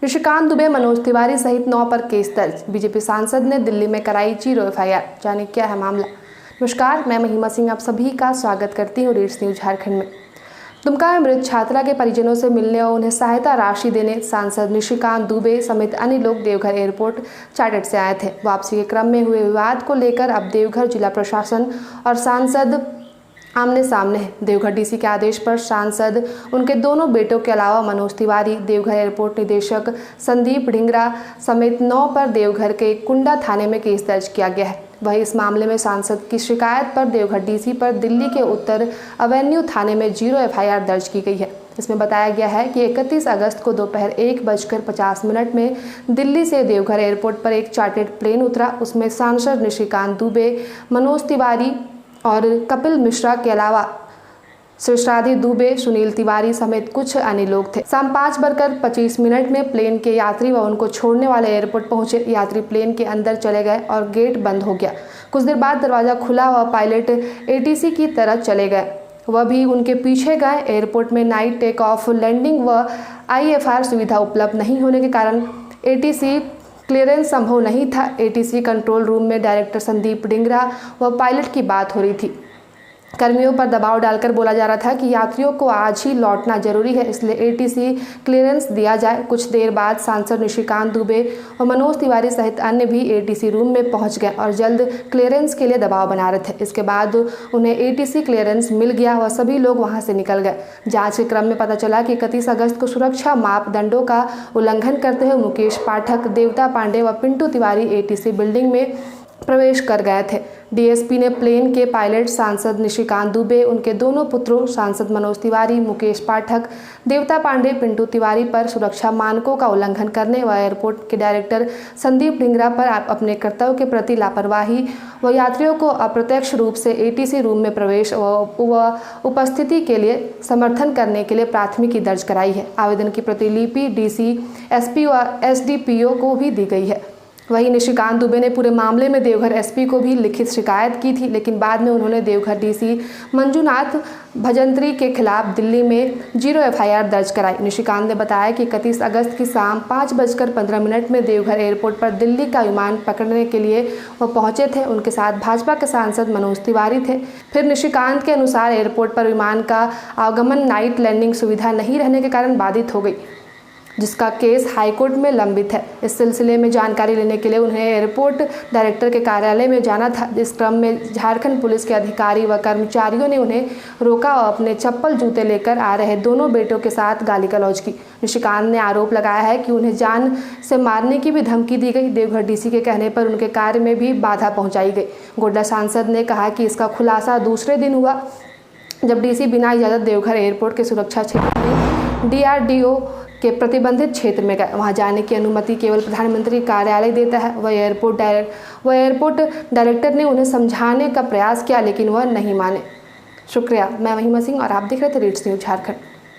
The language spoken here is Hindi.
निशिकांत दुबे, मनोज तिवारी सहित 9 पर केस दर्ज। बीजेपी सांसद ने दिल्ली में कराई 0 एफआईआर। जाने क्या है मामला। नमस्कार, मैं महिमा सिंह आप सभी का स्वागत करती हूँ रीड्स न्यूज झारखंड में। दुमका में मृत छात्रा के परिजनों से मिलने और उन्हें सहायता राशि देने सांसद निशिकांत दुबे समेत अन्य लोग देवघर एयरपोर्ट चार्टर्ड से आए थे। वापसी के क्रम में हुए विवाद को लेकर अब देवघर जिला प्रशासन और सांसद आमने सामने है। देवघर डीसी के आदेश पर सांसद, उनके दोनों बेटों के अलावा मनोज तिवारी, देवघर एयरपोर्ट निदेशक संदीप ढिंगरा समेत 9 पर देवघर के कुंडा थाने में केस दर्ज किया गया है। वहीं इस मामले में सांसद की शिकायत पर देवघर डीसी पर दिल्ली के उत्तर एवेन्यू थाने में 0 एफआईआर दर्ज की गई है। इसमें बताया गया है कि 31 अगस्त को दोपहर 1:50 में दिल्ली से देवघर एयरपोर्ट पर एक चार्टर्ड प्लेन उतरा। उसमें सांसद निशिकांत दुबे, मनोज तिवारी और कपिल मिश्रा के अलावा शिवशादी दुबे, सुनील तिवारी समेत कुछ अन्य लोग थे। शाम 5:25 में प्लेन के यात्री व उनको छोड़ने वाले एयरपोर्ट पहुंचे। यात्री प्लेन के अंदर चले गए और गेट बंद हो गया। कुछ देर बाद दरवाजा खुला व पायलट एटीसी की तरफ चले गए, वह भी उनके पीछे गए। एयरपोर्ट में नाइट टेक ऑफ, लैंडिंग व आईएफआर सुविधा उपलब्ध नहीं होने के कारण एटीसी क्लियरेंस संभव नहीं था। एटीसी कंट्रोल रूम में डायरेक्टर संदीप ढिंगरा व पायलट की बात हो रही थी। कर्मियों पर दबाव डालकर बोला जा रहा था कि यात्रियों को आज ही लौटना जरूरी है, इसलिए एटीसी क्लियरेंस दिया जाए। कुछ देर बाद सांसद निशिकांत दुबे और मनोज तिवारी सहित अन्य भी एटीसी रूम में पहुंच गए और जल्द क्लियरेंस के लिए दबाव बना रहे थे। इसके बाद उन्हें एटीसी क्लियरेंस मिल गया व सभी लोग वहां से निकल गए। जांच के क्रम में पता चला कि 31 अगस्त को सुरक्षा मापदंडों का उल्लंघन करते हुए मुकेश पाठक, देवता पांडे व पिंटू तिवारी एटीसी बिल्डिंग में प्रवेश कर गए थे। डीएसपी ने प्लेन के पायलट सांसद निशिकांत दुबे, उनके दोनों पुत्रों सांसद मनोज तिवारी, मुकेश पाठक, देवता पांडे, पिंटू तिवारी पर सुरक्षा मानकों का उल्लंघन करने व एयरपोर्ट के डायरेक्टर संदीप ढिंगरा पर अपने कर्तव्य के प्रति लापरवाही व यात्रियों को अप्रत्यक्ष रूप से एटीसी रूम में प्रवेश व उपस्थिति के लिए समर्थन करने के लिए प्राथमिकी दर्ज कराई है। आवेदन की प्रतिलिपि डीसी, एसपी व एसडीपीओ को भी दी गई है। वहीं निशिकांत दुबे ने पूरे मामले में देवघर एसपी को भी लिखित शिकायत की थी, लेकिन बाद में उन्होंने देवघर डीसी मंजुनाथ भजंत्री के खिलाफ दिल्ली में 0 एफआईआर दर्ज कराई। निशिकांत ने बताया कि 31 अगस्त की शाम 5:15 में देवघर एयरपोर्ट पर दिल्ली का विमान पकड़ने के लिए वो पहुंचे थे। उनके साथ भाजपा के सांसद मनोज तिवारी थे। फिर निशिकांत के अनुसार एयरपोर्ट पर विमान का आगमन नाइट लैंडिंग सुविधा नहीं रहने के कारण बाधित हो गई, जिसका केस हाईकोर्ट में लंबित है। इस सिलसिले में जानकारी लेने के लिए उन्हें एयरपोर्ट डायरेक्टर के कार्यालय में जाना था। इस क्रम में झारखंड पुलिस के अधिकारी व कर्मचारियों ने उन्हें रोका और अपने चप्पल जूते लेकर आ रहे दोनों बेटों के साथ गाली गलौज की। निशिकांत ने आरोप लगाया है कि उन्हें जान से मारने की भी धमकी दी गई। देवघर डीसी के कहने पर उनके कार्य में भी बाधा पहुंचाई गई। गोड्डा सांसद ने कहा कि इसका खुलासा दूसरे दिन हुआ, जब डीसी बिना इजाजत देवघर एयरपोर्ट के सुरक्षा क्षेत्र में डीआरडीओ के प्रतिबंधित क्षेत्र में गए। वहां जाने की अनुमति केवल प्रधानमंत्री कार्यालय देता है। वह एयरपोर्ट डायरेक्टर ने उन्हें समझाने का प्रयास किया, लेकिन वह नहीं माने। शुक्रिया। मैं महिमा सिंह और आप देख रहे थे रीड्स न्यूज झारखंड।